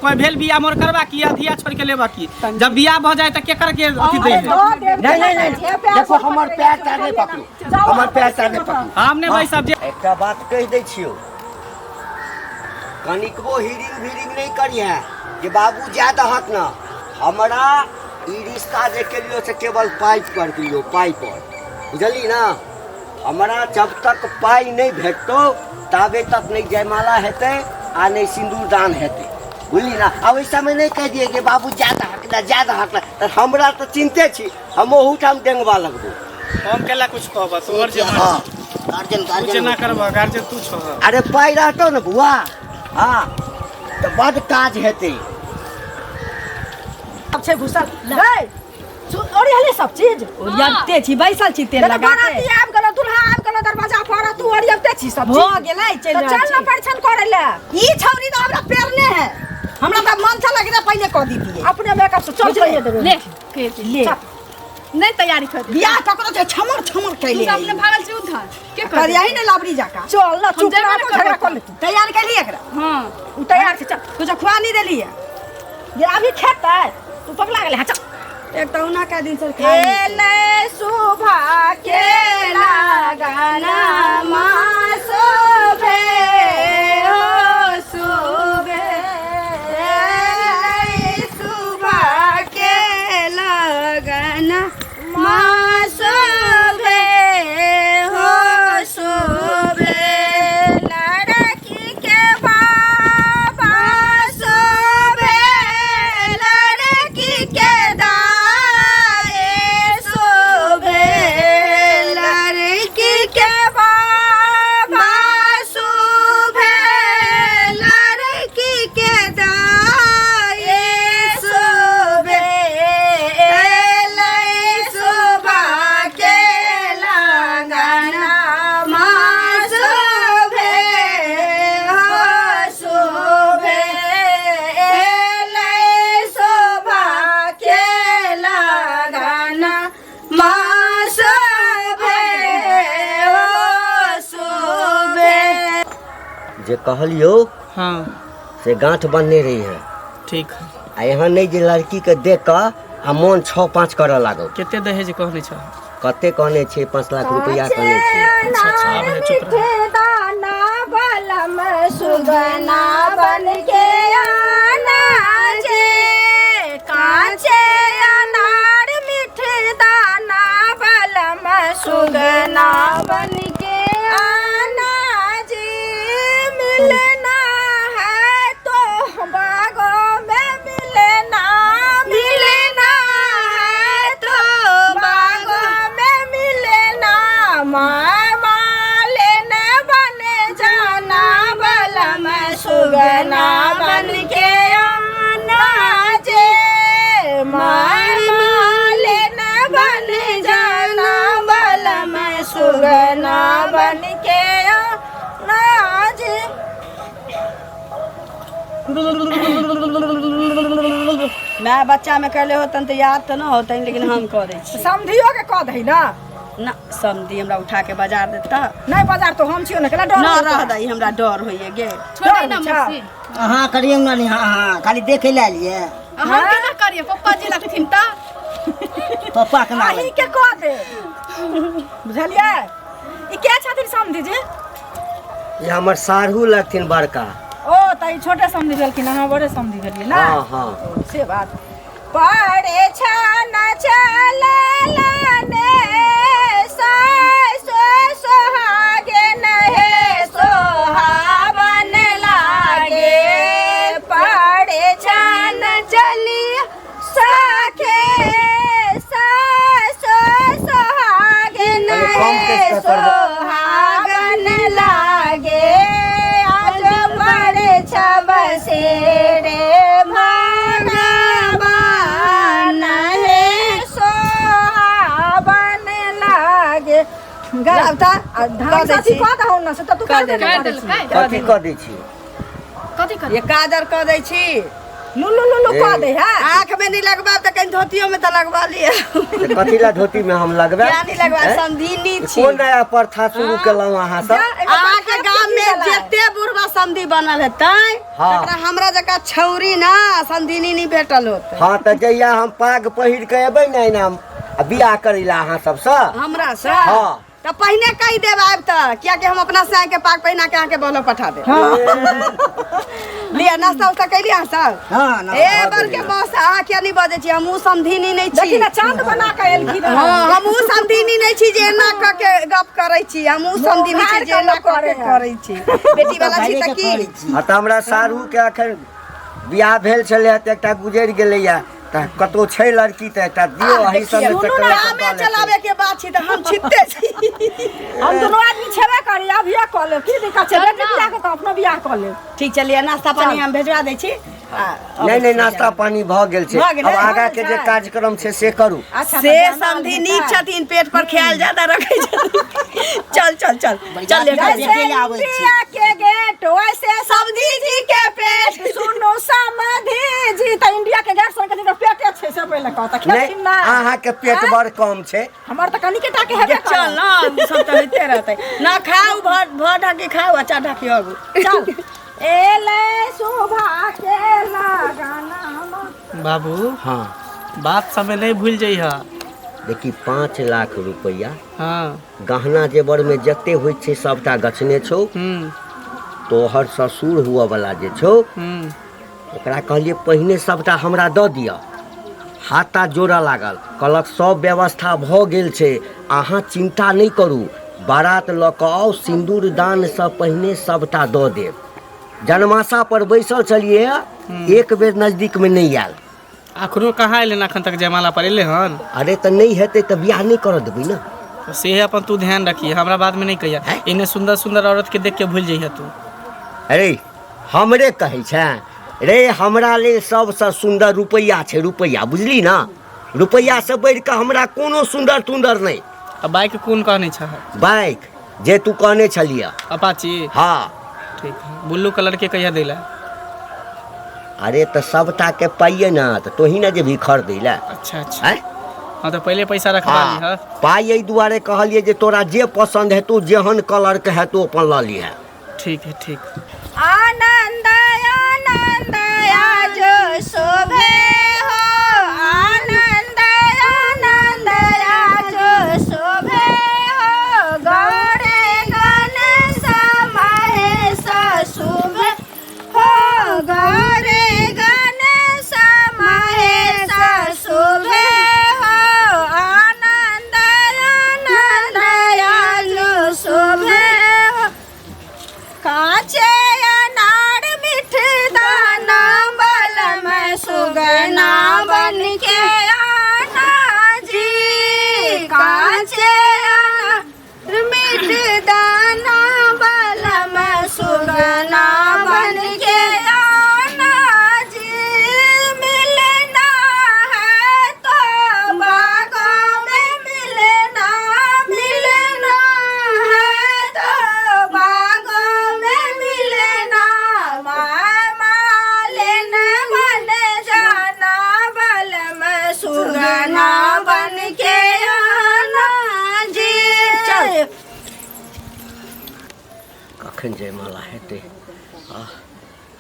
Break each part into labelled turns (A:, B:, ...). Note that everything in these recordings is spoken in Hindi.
A: कोई भेल बिया मोर करवा की अधिया छोड़ के लेबा की जब बिया भ जाए त के कर के अथी दे
B: नहीं देखो हमर पैर ताने पकड़ू हमर पैर ताने पकड़ू
A: हमने भाई सब
B: एकटा बात कह दै छियो कनिकबो हिरिंग नहीं करिए जे बाबू ज्यादा हक ना हमरा ई रिश्ता जे के लियो से केवल पाइप कर दियो पाइप पर बुझली ना हमरा जब तक पाई नहीं भेटतो ताबे तक नहीं जयमाला हेते आ नहीं सिंदूर दान हेते बुझली ना अब इस समय नहीं कह दिए कि बाबू ज्यादा हक ना तो हमरा तो चिंते छी हम ओहूठाम डेंगवा लगबो
A: हम केला कुछ कहबा तोहर जे
B: हां गार्जियन
A: कुछ ना करबा गार्जियन तू छ
B: अरे पाई रहतो ना बुआ हां तो बड़ काज हेते
C: अब छे घुसल गए और हले सब चीज
D: ओरियते छी बैसल छी तेल लगा के
C: बाराती आब गेलो दुल्हा आब गेलो दरवाजा पर तू ओरियते छी सब
D: हो गेलै
C: चल ना परिछन करे ले ई छौरी तो हमरा पेरने है हमरा त मन छ लगे पहले क दी दिए अपने मेकअप से चल जाइए दे
D: ले नहीं तैयारी कर
C: बियाह ककरो जे छमर कैले
D: तू अपने भागल छी उधर के
C: कर यही ने लाबड़ी जाका चल ना चुप ना तो झगड़ा कर ले तू तैयार कर लिए एकरा
D: हां
C: उ तैयार से चल तुझे खुआ नहीं देली है ये अभी खेता है तू पगला गेले चल
D: एक तो उना का दिन से
C: खेले सुबह के लगाना मां सोबे ओ सोबे सुबह के लगाना मां सोबे हो सोबे लड़की के बाबा सोबे लड़की के
B: जे कहलियो
A: हां
B: से गांठ बनने रही है
A: ठीक है
B: आ यहाँ नहीं जे लड़की के देख कर आ मन 6-5 करे लागो
A: केते दहेज कहने छ
B: कते कहने छे 5 लाख रुपया कहने छे
A: अच्छा अब चुप रह
C: दाना बलम सुगना बन के आना जे कांचे अनार मीठे दाना बलम सुगना बन के आना जी मिलना है तो बागों में मिलना है तो बागों में मिलना मालिन बन जाना बलम सुगना बन के आना जे मालिन बन जाना बलम सुगना बन के आना जे
D: मैं बच्चा में कहले होतन तो याद तो ना होतन लेकिन हम कह दे छी
C: समधियो के कह दही ना
D: ना समधी हमरा उठा के बाजार देता
C: नहीं बाजार तो हम छियो ना केला डर
D: ना रह दई हमरा डर होइए गे
C: छोड़ी ना मौसी
B: हां करियो ना हां खाली देखे ले लिए
D: हम केना करिए पप्पा जी लगथिन त
B: पप्पा के नाम
C: अही के कह दे बुझलिए ई के छथिन समधी जी
B: ये हमर सारहू लगथिन बड़का
C: ओ तई छोटे समधी भेलखिन हां बड़े समधी भेलिए ना
B: हां हां
C: से बात पड़े छाना चलने सोहागे नहे सोहावन लागे पड़े छान चली साखे सोहागे नहे सोहागन लागे आज पड़े छब सेरे गलता ढंग से कह दहु न से तू कर दे
B: कथी कह दै छी
D: कथी कर ये काजर कह दै छी
C: लुलु कह दे है।
D: आँख में नहीं लगवा तो कहीं धोतियों में तो लगवा लिया।
B: कथीला धोती में हम लगबे
D: क्या नहीं लगवा समधिनी छी।
B: कोन नया प्रथा शुरू केलहुँ अहाँ सब?
D: अहाँ के गांव में जते बुढ़वा समधी बनल है तै
B: हाँ।
D: तकरा हमरा जका छौरी ना समधिनी नहीं भेटल होते।
B: हाँ तो जहिया हम पाग पहिर के एबै ने हम बियाह करेला अहाँ सबसे
D: हमरा से
B: हाँ।
D: तो पहले कही देब आब तक क्या कि हम अपना से के पाग पहिना के आके बोलो पठा दे। लिया नाश्ता उस्ता कैली अहाँ सब?
B: हाँ,
D: ए बर के बस अहाँ क्या नहीं बजे छी, हमहू समधिनी नहीं छी।
C: देखी ना चांद बना के एलखिन।
D: हाँ हमहू समधिनी नहीं छी जे एना क के गप करै छी। हमहू समधिनी छी जे एना क के करै छी। बेटी वाला छी त की?
B: हाँ तो हमरा सारू के अखन बियाह भेल छलै त एकटा गुजरि गेलैया त कतो छै लड़की त एकटा दियो अही सब में
D: सुनू ना हमें चलावे के बात छी त हम छित्ते छी।
C: हम दोनों आदमी छेबे करी अब बियाह कर ले। की दिक्कत छै? बेटी बियाह के तो अपना बियाह कर ले।
D: ठीक चलिए नाश्ता पानी हम भेजवा दै छी।
B: नहीं नाश्ता पानी भ गेल छै।
D: भ गेलै?
B: अब आगा के जे कार्यक्रम छै से करू।
D: से समधी नीक छथिन, पेट पर ख्याल ज्यादा रखे छथिन। चल चल चल चल ले
C: इंडिया के गेट वैसे
D: समधी जी के पेट
C: सुनो समधी जी त इंडिया के गेट से कनी पेटे छै से पहले कहता
B: नहीं
C: खेथिन ना।
B: अहाँ के पेट बड़ कम छै।
C: हमर त कनी के टाके हेबे
D: चल ना सब तो होते रहते ना। खाओ भर ढाकी खाओ अच्छा ढाकी आगू
C: चल एले शोभा के लगाना।
A: बाबू
B: हाँ
A: बात समय नहीं भूल जइहा।
B: देखी 5 लाख रुपया
A: हाँ
B: गहना जेवर में जते होइ छै सबटा गछने छौ। तोहर ससुर हुआ वाला जे छौ ओकरा कहलिए पहिने सबटा हमरा दऽ दिअ। हाथा जोड़ा लागल कहलक सब व्यवस्था भ गेल छै, अहाँ चिंता नहीं करू, बारात लऽ कऽ आउ, सिंदूर दान से पहिने सबटा दऽ देब। जनमासा पर बैसल छलिए एक बेर नजदीक में नहीं आयल।
A: अखनो कहाँ एले अखन तक जयमाला पर एले हन?
B: अरे तो नहीं हेतै तो बियाह नहीं कर देबै ना।
A: तो से अपन तू ध्यान रखिए, हमरा बाद में नहीं कहिया। इन्हें सुंदर सुंदर औरत के देख के भूल जइहा तू।
B: अरे हमरे कहै छै रे, हमरा लेल सबसे सुंदर रुपैया छै, रुपैया बुझली ना। रुपैया से बढ़ के हमरा कोनो सुंदर तुंदर नहीं।
A: अब बाइक कौन कहने छ?
B: बाइक जे तू कहने छलिए
A: अपाची।
B: हाँ
A: ठीक है, ब्लू कलर के कहिया देला?
B: अरे तो सबटा के पाइए ना तो तोही ना जे भी खरीदै ला।
A: अच्छा अच्छा
B: हैं?
A: हाँ तो पहले पैसा रखवा ली। हाँ
B: पाई एहि दुआरे कहलिए जे तोरा जे पसंद हेतौ जेहन कलर के हेतौ अपन लऽ लिहे।
A: ठीक है ठीक।
D: आनंद आनंद आज शोभे हो, आनंद आनंद आज शोभे हो, गौरे गणेश महेश शुभ हो, गौरे गणेश महेश शुभ हो, आनंद आनंद आज शोभे हो, काचे अनार मीठ दाना बल में सुगना बन के आना जी, काचे अनार मीठ दाना बल में सुगना बन के आना जी, मिलना है तो बागों में मिलना, मिलना है तो बागों में मिलना, मालिन मन जाना बल में सुगना बन के आना जी। चल
B: कखन जयमाला हेतै?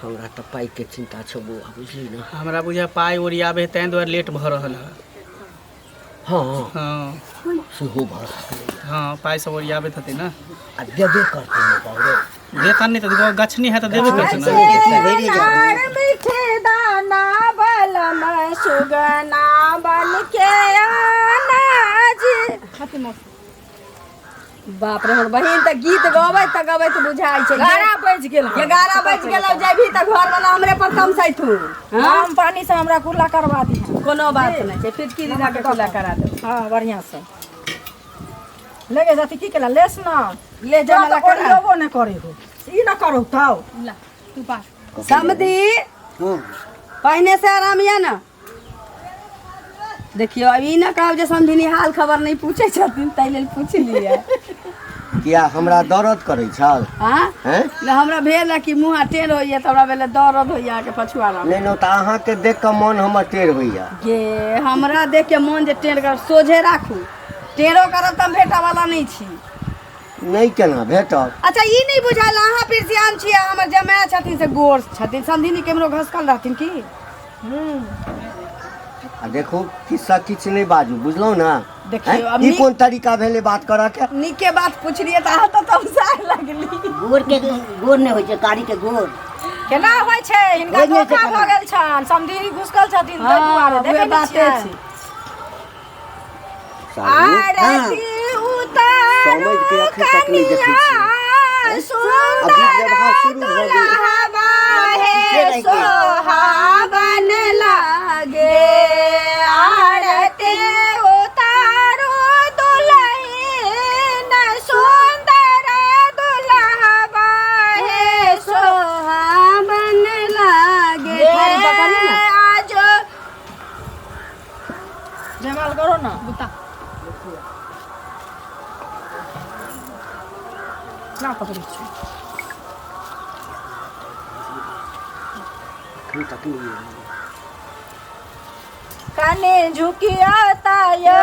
B: हमरा तो पाई के चिंता छौ बौआ बुझली ना।
A: हमरा बुझा पाई ओरियाबे तैं दुआरे लेट भ रहल है।
B: हाँ
A: हाँ
B: सेहो भऽ सकलै।
A: हाँ पाई सब ओरियाबे हते ना।
B: आ देबे करतै ना बाबू।
A: देता नहीं तो गछनी है तो देबे करते ना।
C: अनार मीठ दाना बल में सुगना बन के आना जी।
D: बाप रे हमर बहिन त गीत गबै त बुझाइ छै।
C: 11 बज गेल।
D: 11 बज गेल जेबी त घर वाला हमरे पर तमसैथु।
C: हम पानी से हमरा कुल्ला करवा दी।
D: कोनो बात नहीं छै, फिटकी दिखा के कुल्ला करा दे।
C: हाँ बढ़िया से लगे जाती की केला लेस ना
D: ले जा मला करा
C: लोगो ने करे हो ई ना करो ताओ
D: ला तू पास समधी पहने से आराम या ना। देखियो अभी ना कहब जे समधिनी हाल खबर नहीं पूछे छथिन तै लेल पूछ लिया।
B: किया हमरा दर्द करे छल
D: हाँ
B: हैं
D: ले हमरा भेल है कि मुँह टेढ़ होइए तो हमरा भेल दर्द होइए के पछुआरा
B: नहीं न तो अहाँ के देख के मन हमर टेढ़ होइया
D: गे हमरा देख के मन जे टेढ़ कर सोझे राखू टेढ़ो करब त भेटा वाला नहीं छी
B: नहीं केना भेटत
D: अच्छा ई नहीं बुझाल अहाँ पिरसियान छियै हमर जमाय छथिन से गोर छथिन समझिनी केमरो घसकल रहथिन की
B: आ देखो किस्सा किछ नहीं बाजू बुझलौ ना
D: देखियो,
B: हैं?
D: अब
B: ई
D: नी-
B: कौन तरीका भेले बात करऽ के
D: नीके बात पूछलिए त अहाँ त तमसाए लगली
C: गोर के गोर नहीं होइ छै कारी के गोर
A: केना होइ छै हिनका
C: होइ नहि छै
A: धोखा
C: केना।
A: भ गेल छन समधिनी घुसकल छथिन ताहि
D: हाँ
A: दुआरे
D: वे
A: देखै
D: बाते
A: बाते
D: छी
B: सालू
D: आरती उतारू
B: समझ के अखन तक नहीं देखै छी
D: सुंदर
B: अभी व्यवहार शुरू भ गेल
D: दुल्हवा
C: ठीके
D: है
C: रहि गेल।
D: सोहावन लागे आरती उतारू दुल्हन सुंदर दुल्हवा है सोहावन लागे
C: थारी पकड़ी ना।
D: आज
A: जयमाल करो ना बुता ना पकड़ी छी
D: कने झुकिया तायो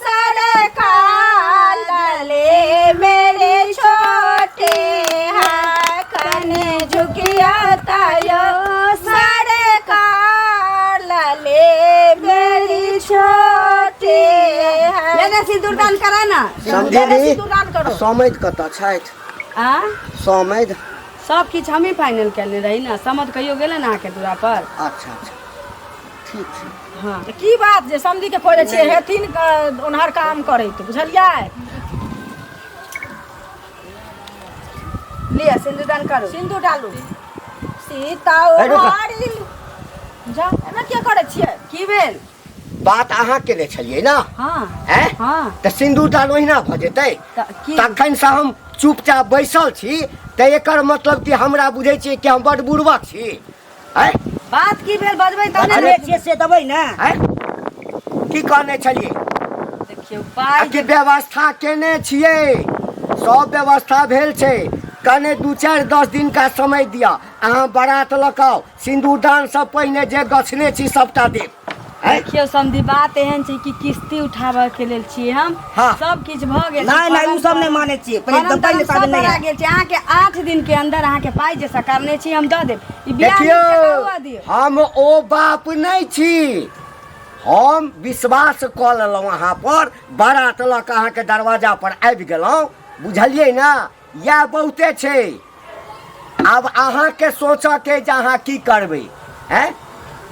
D: सरकार ले मेरे छोटे हैं कने झुकिया तायो सरकार ले मेरी छोटे हैं लेने सिंदूर दान करा ना
B: समझिनी
A: सिंदूरदान करो।
B: समझ कतऽ छथि
D: आ
B: समझ
D: सब किछ हमें फाइनल करने रही ना समझ कहियो गेले ना के दूरा पर
B: अच्छा अच्छा ठीक छै
D: हाँ
A: तऽ की बात जे समधी के खोजे छियै हेथिन ओनहर काम करैत बुझलियै
D: लिया सिंदूर दान करो
A: सिंदूर डालू
D: सीता
B: ए, रुक।
D: ओढ़ी
A: जा एना किया करै छियै
D: की भेल
B: बात अहाँ केने छलियै ना
D: हाँ
B: हैं
D: हाँ
B: तऽ सिन्दूर दान ओहिना भऽ जेतै
D: की
B: तखन से हम चुपचाप बैसल छी तऽ एकर मतलब कि हमरा बुझै छियै कि हम बड बुड़बक छी हैं
D: बात की भेल बजबै तब
B: अरे,
D: ने
C: छियै से देबै ने
B: हैं की कहने छलियै
D: देखियो
B: आ
D: पाई
B: कि व्यवस्था केने छियै सब व्यवस्था भेल छै कने 2-4-10 दिन का समय दिया अहाँ बारात लऽ कऽ आउ सिन्दूर दान सब पहिने जे गछने छी सबटा देब हैं
D: देखियो समधी बात एहन छै कि किस्ती उठाबऽ के लेल छियै हम
B: हाँ।
D: सब किछ भऽ गेल
C: नहीं नहीं उ सब नहीं माने छियै पहिले पहिले
D: सब
C: साबे नहीं
D: भरा
C: है
D: गेल छै अहाँ के 8 दिन के अंदर अहाँ के पाई जे करने छी हम दऽ देब ई बियाह
B: देखियो
D: नीक जकाँ हुआ दियौ
B: हम ओ बाप नहीं छी हम विश्वास कऽ लेलहुँ अहाँ पर बारात लऽ कऽ अहाँके दरवाजा पर आबि गेलहुँ बुझलियै ना इएह बहुते छै आब अहाँके सोचऽके जे अहाँ की करबै हैं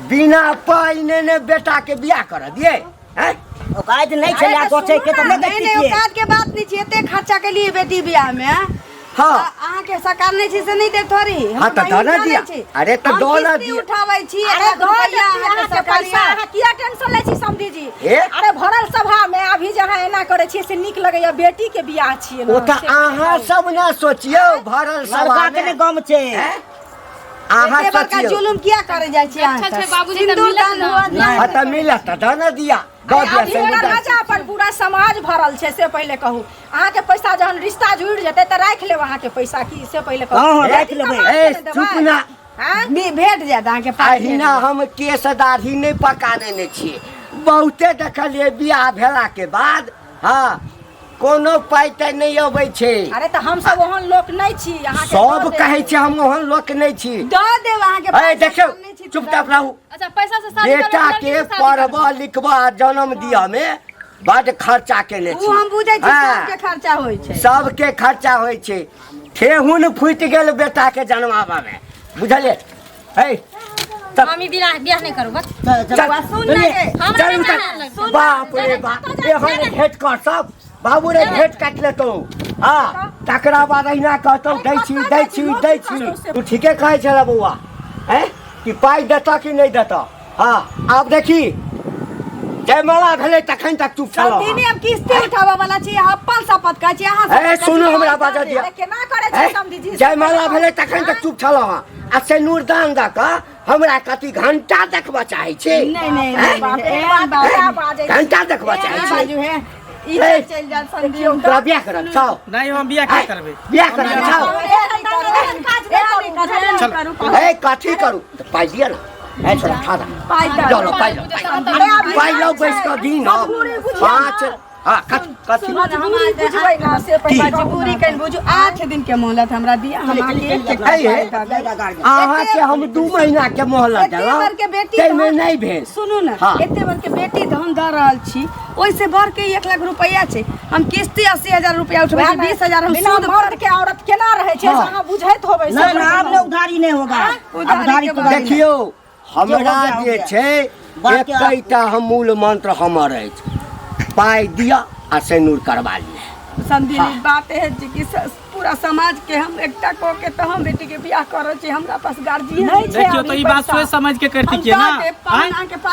B: बिना पाइ ने बेटा के बियाह कर दिए हैं
C: औकात नहीं छलै गोछे के त
D: नहीं
C: नहीं
D: नहीं
C: देखै छियै
D: औकात के बात नहीं छै एते खर्चा के लिए बेटी बियाह में
B: हाँ
D: अहाँ के सरकार नहीं छै से नहीं दे थोड़ी
B: हाँ, तो दऽ ना दिया। अरे, तो दऽ ना दिया।
D: उठाबै छी
A: अरे
D: एक
A: दऽ
D: रुपैया
A: देती
D: अहाँ के
A: अहाँ के
D: सरकारी
A: पैसा अहाँ किया टेंशन लै छी समधी जी
B: ए?
A: अरे भरल सभा में अभी जहाँ एना करे छियै से नीक लगैया बेटी के बियाह छियै
B: ओ
A: ना
B: तऽ अहाँ सब ना सोचियौ भरल सभा
C: सरकार के
B: में
C: गम छै
B: अहाँ
D: एते बड़का
B: सोचियौ
D: जुलुम किया करे जाइ छी अहाँ
A: अच्छा,
D: सब?
A: बाबूजी, तऽ
D: सिंदूर
A: मिलत
D: दान
A: ना।
D: हुआ दिया।
B: हाँ तऽ मिलत तऽ दऽ ना दिया दऽ दिया
A: अभी
B: सिन्दूर
A: हमरा
B: दान
A: राजा पर पूरा समाज भरल छै से पहले कहू अहाँ के पैसा जहन रिश्ता जुड़ि जेतै तऽ राखि लेब अहाँ के पैसा की से पहले कहू
C: हाँ, हाँ,
A: बेटी
C: राखि लेबै।
A: कमाइ
B: ए
A: के ने
B: चुप
A: देबै।
B: ना
A: हाँ?
D: भेट जायत अहाँ के पाई
B: अहिना हम केस दाढ़ी नहीं पका देने छियै बहुते देखलियै बियाह भेला के बाद हाँ कोनो पाइ तऽ नहीं अबै छै
A: अरे तऽ हम सब ओहन लोक नहीं छी अहाँ के
B: सब
A: दऽ
B: कहै
A: देब।
B: छै हम ओहन लोक नहीं छी
D: दऽ देब अहाँ के
B: अरे
D: पाई
B: देखियौ
D: नहीं छी तऽ
B: चुपचाप रहू
A: अच्छा पैसा से शादी
B: बेटा के पढ़बऽ लिखबऽ जन्म दिअ में बड खर्चा केने छी
D: उ हम बुझै छी
B: हाँ,
D: सबके खर्चा होइ छै
B: सबके खर्चा होइ छै ठेहुन फुटि गेल बेटा के जन्माबा में बुझलियै है तब
A: हम ई बियाह नहीं करू बस
B: चल
D: सुन
B: सुनिए,
D: ले
A: हमरा
B: चल
A: नहीं
B: उतर।
A: मानल लगता।
B: बाप रे बाप एहन भेट कर सब बाबू रे भेट काटि लेतौ हाँ तकरा बाद अहिना कहतौ दै छी तू ठीके कहै छला बौआ हैं कि पाइ देता कि नहीं देता हाँ आब देखी जयमाला भेलै तखन तक चुप छलौ
D: समधिनी अब किस्ती उठाबऽ वाला छी अपन शपथ कहै छी अहाँ
B: ए सुनू हमरा बाजऽ दिअ
A: अरे केना करे छै समधी जी
B: जयमाला भेलै तखन तक चुप छलौ आ सिन्दूर दान दऽ कऽ हमरा कथी घंटा देखबऽ चाहै छी
D: नहीं नहीं
B: हैं?
D: नहीं, एहन बात
A: क्या
D: नहीं।
A: बाजै छी?
B: घंटा देखबऽ चाहै छी
D: बाजू है ई चल जा संदीप
B: तोरा बियाह करब छौ
E: नहीं हम बियाह क्या करबे
B: बियाह करब छौ ए कथी करू तो पाइ दिया ना ए छोरा खा दा लो पाइ लो बैस कर दिन हो 5 हां कथी
A: बुझबै ना से पैसा
D: मजबूरी कन बुझू 8 दिन के मोहलत हमरा दिया हम आगे
B: अहाँ के हम 2 महीना के मोहलत
D: एते बर के बेटी
B: तै में नहीं भेल
D: सुनू ना
B: हाँ।
D: एते बर के बेटी धन द रहल छी ओइसे बढ़ के 1 लाख रुपया छै हम किस्ती 80,000 रुपया उठबै 20,000 हम
A: बिना
D: सूद
A: मर्द के औरत केना रहे छै अहाँ बुझैत होबै
C: नहीं ना अब उधारी नहीं होगा उधारी तो
B: देखियो हमरा जे छै एकैटा हम मूल मंत्र हमर अछि पाइ दिया आ सेनूर करवा लिया
D: संदीप बात है जी कि पूरा समाज के हम एकटा को के तो हम बेटी के बियाह करल छी हमरा पास गार्जियन
A: नहीं छै
E: देखियो तो ई बात सोच समझ के करती के ना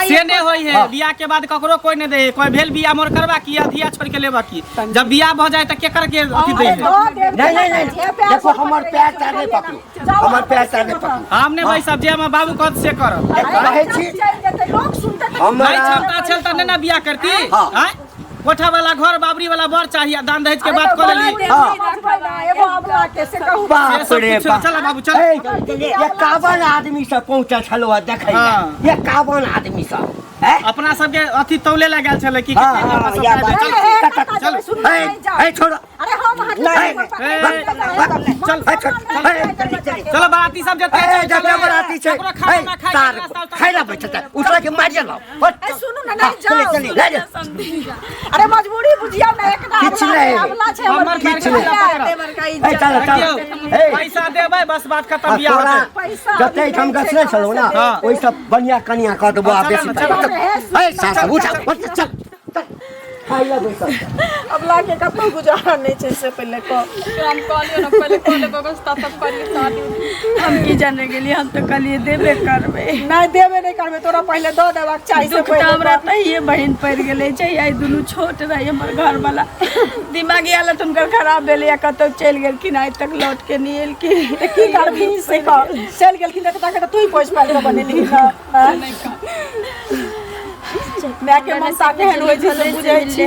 E: से नहीं होई है बियाह के बाद ककरो कोई नहीं दे कोई भेल बियाह मोर करवा की अधिया छोड़ के लेबा की जब बियाह भ जाए त के कर के अथी दे
B: नहीं देखो हमर पैर तार नहीं पकड़ू हमर पैर तार नहीं पकड़ू
E: हमने भाई सब जे हम बाबू कह से करब
B: कहै छी
A: लोग सुनते
E: नहीं
B: हमरा
E: क्षमता छलता नहीं ना बियाह करती
B: हाँ।
E: हैं कोठा वाला घर बाबरी वाला बर चाहिए दान दहेज के बात कर लेली
A: एगो अबला के से कहू
B: बाप रे बाप
E: चल बाबू चल
B: ए, ये 51 आदमी सब पहुंचल छलो देखै
E: हाँ।
B: ये 51 आदमी सब हैं
E: अपना सबके अथी तौले लगा छले की
B: हाँ,
E: कितने
B: हाँ,
E: अपना सब
B: या
E: दे।
B: बात।
E: चल
A: सुन
B: ए छोड़ो
A: अरे हम हाथ
E: चल चलो बाराती सब जते
B: ए जब बराती छै
E: ओकरा खाना खाए
B: तार खाइला बैठता उठला के मार देलो
A: सुनू ना नहीं जाओ
B: चली ले जा
A: अरे मजबूरी बुझियो ना एकटा
B: किछ नहीं।
A: अबला छै
E: हमर
A: हमर
B: किछ नहीं। ए चल ए
E: पैसा देबै बस बात खत्म बियाह
B: तोरा
E: होतै
A: पैसा
B: जते हम गसले छलो ना
E: हाँ।
B: ओइ सब बढ़िया कनिया क देबो आ बेसी
E: चल, चल,
B: ए सासा उठ चल खाइला बैठल
A: अबला के कतो गुजारा नहीं छै से पहले को
D: हम कहलियो ना पहले कोले व्यवस्था तब करिए शादी हम की जाने के लिए हम तो कलिए देबे करबे
A: नहीं देबे नहीं करबे तोरा पहले दो देबाक चाहिए से
D: दुख
A: पहले
D: हमरा तहिए बहन पड़ गेले छै आई दुनु छोट रहे हमर घर वाला दिमागी हालत उनकर खराब भेले कतौ चल गेलखिन आज तक लौट के नहीं एलखिन
A: की करबी से कह चल गेलखिन त तू ही पोछ पाल के बनेली ना मैं के मन सा केहन होय छै से बुझै छी